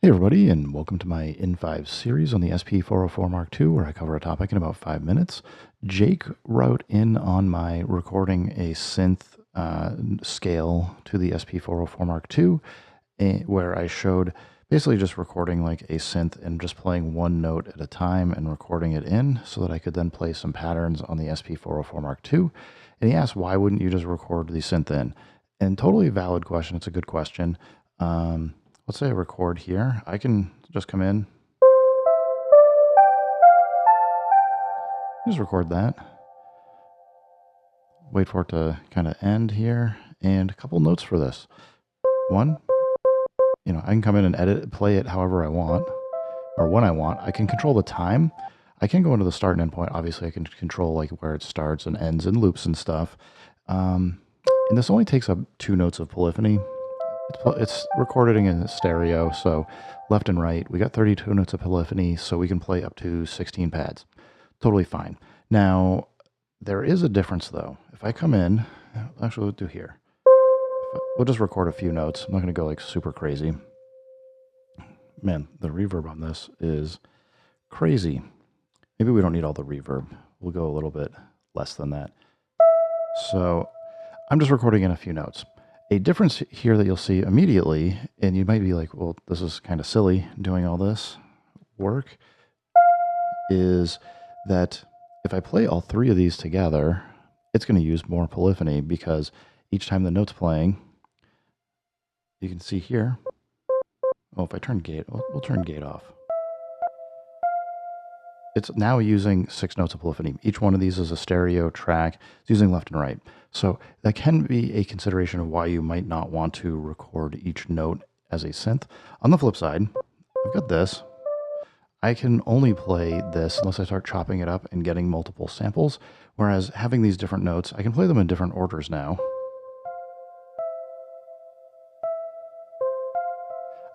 Hey everybody, and welcome to my N5 series on the SP404 Mark II, where I cover a topic in about 5 minutes. Jake wrote in on my recording a synth scale to the SP404 Mark II, where I showed basically just recording like a synth and just playing one note at a time and recording it in so that I could then play some patterns on the SP404 Mark II. And he asked, why wouldn't you just record the synth in? And totally valid question. It's a good question. Let's say I record here. I can just come in, just record that, wait for it to kind of end here, and a couple notes for this. One, I can come in and edit, play it however I want, or when I want. I can control the time. I can go into the start and end point. Obviously, I can control like where it starts and ends and loops and stuff. And this only takes up 2 notes of polyphony. It's recorded in stereo, so left and right. We got 32 notes of polyphony, so we can play up to 16 pads. Totally fine. Now, there is a difference, though. If I come in, actually, we'll do here. We'll just record a few notes. I'm not going to go like super crazy. Man, the reverb on this is crazy. Maybe we don't need all the reverb. We'll go a little bit less than that. So I'm just recording in a few notes. A difference here that you'll see immediately, and you might be like, well, this is kind of silly doing all this work, is that if I play all 3 of these together, it's going to use more polyphony because each time the note's playing, you can see here, oh, if I turn gate, we'll turn gate off. It's now using 6 notes of polyphony. Each one of these is a stereo track. It's using left and right. So that can be a consideration of why you might not want to record each note as a synth. On the flip side, I've got this. I can only play this unless I start chopping it up and getting multiple samples. Whereas having these different notes, I can play them in different orders now.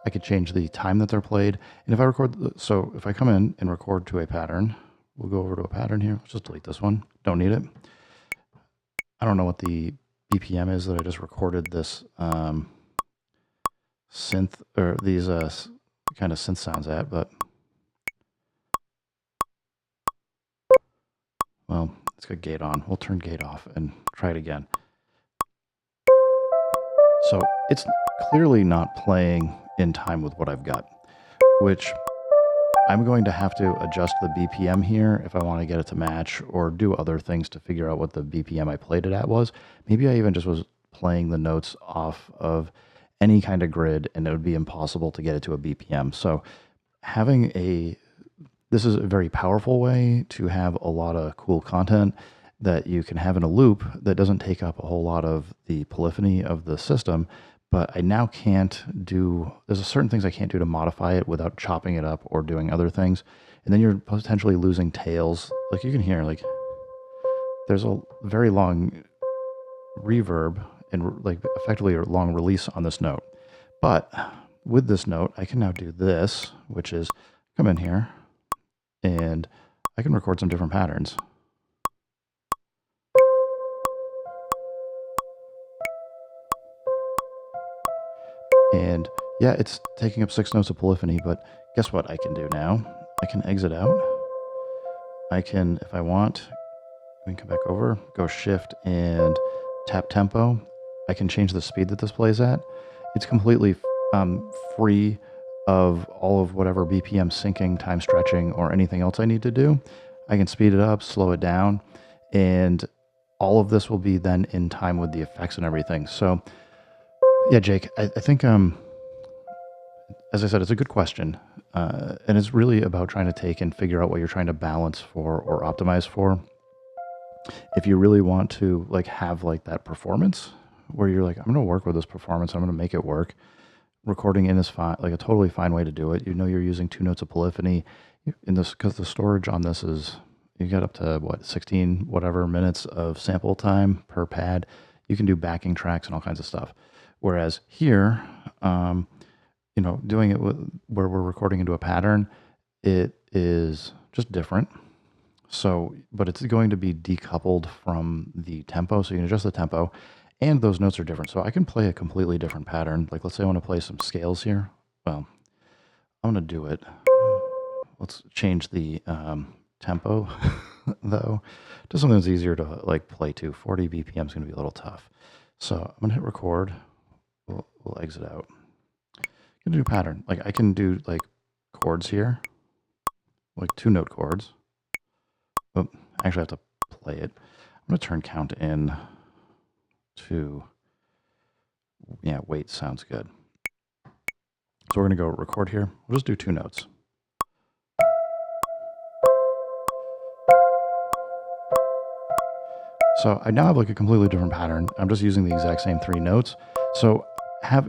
I could change the time that they're played. And if I record, so if I come in and record to a pattern, we'll go over to a pattern here. Let's just delete this one. Don't need it. I don't know what the BPM is that I just recorded this synth, or these kind of synth sounds at, but well, it's got gate on. We'll turn gate off and try it again. So it's clearly not playing in time with what I've got, which I'm going to have to adjust the BPM here if I want to get it to match or do other things to figure out what the BPM I played it at was. Maybe I even just was playing the notes off of any kind of grid and it would be impossible to get it to a BPM. So this is a very powerful way to have a lot of cool content that you can have in a loop that doesn't take up a whole lot of the polyphony of the system. But I now can't do, there's certain things I can't do to modify it without chopping it up or doing other things. And then you're potentially losing tails. Like you can hear, like there's a very long reverb and like effectively a long release on this note. But with this note, I can now do this, which is come in here and I can record some different patterns. And yeah, it's taking up 6 notes of polyphony, but guess what I can do now? I can exit out. I can, if I want, we can come back over, go shift and tap tempo. I can change the speed that this plays at. It's completely free of all of whatever BPM syncing, time stretching, or anything else I need to do. I can speed it up, slow it down, and all of this will be then in time with the effects and everything. So yeah, Jake, I think, as I said, it's a good question. And it's really about trying to take and figure out what you're trying to balance for or optimize for. If you really want to like have like that performance where you're like, I'm going to work with this performance, I'm going to make it work. Recording in is fine, like a totally fine way to do it. You know, you're using 2 notes of polyphony in this because the storage on this is, you get up to what, 16 whatever minutes of sample time per pad. You can do backing tracks and all kinds of stuff. Whereas here, doing it where we're recording into a pattern, it is just different. So, but it's going to be decoupled from the tempo. So you can adjust the tempo and those notes are different. So I can play a completely different pattern. Like let's say I want to play some scales here. Well, I'm going to do it. Let's change the tempo, though, to something that's easier to like play to. 40 BPM is going to be a little tough. So I'm going to hit record. We'll exit out. I'm going to do pattern. Like I can do like chords here, like 2-note chords. Oh, I actually have to play it. I'm going to turn count in to, yeah, wait, sounds good. So we're going to go record here. We'll just do 2 notes. So I now have like a completely different pattern. I'm just using the exact same 3 notes. So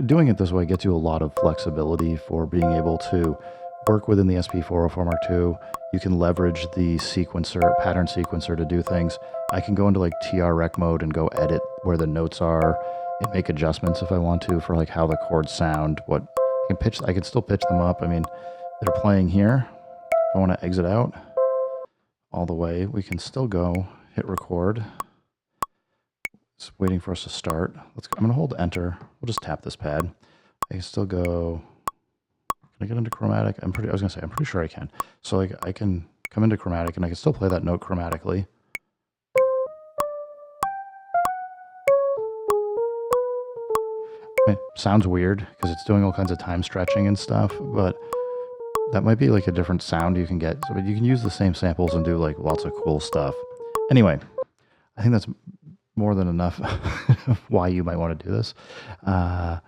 doing it this way gets you a lot of flexibility for being able to work within the SP404 Mark II. You can leverage the pattern sequencer to do things. I can go into like TR rec mode and go edit where the notes are and make adjustments if I want to for like how the chords sound. I can still pitch them up. I mean, they're playing here. If I want to exit out all the way, we can still go hit record. It's waiting for us to start. I'm going to hold enter. We'll just tap this pad. I can still go. Can I get into chromatic? I'm pretty sure I can. So like I can come into chromatic and I can still play that note chromatically. It sounds weird because it's doing all kinds of time stretching and stuff, but that might be like a different sound you can get. So you can use the same samples and do like lots of cool stuff. Anyway, I think that's more than enough why you might want to do this. I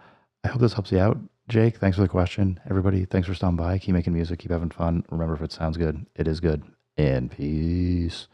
hope this helps you out. Jake, thanks for the question. Everybody, thanks for stopping by. Keep making music. Keep having fun. Remember, if it sounds good, it is good. And peace.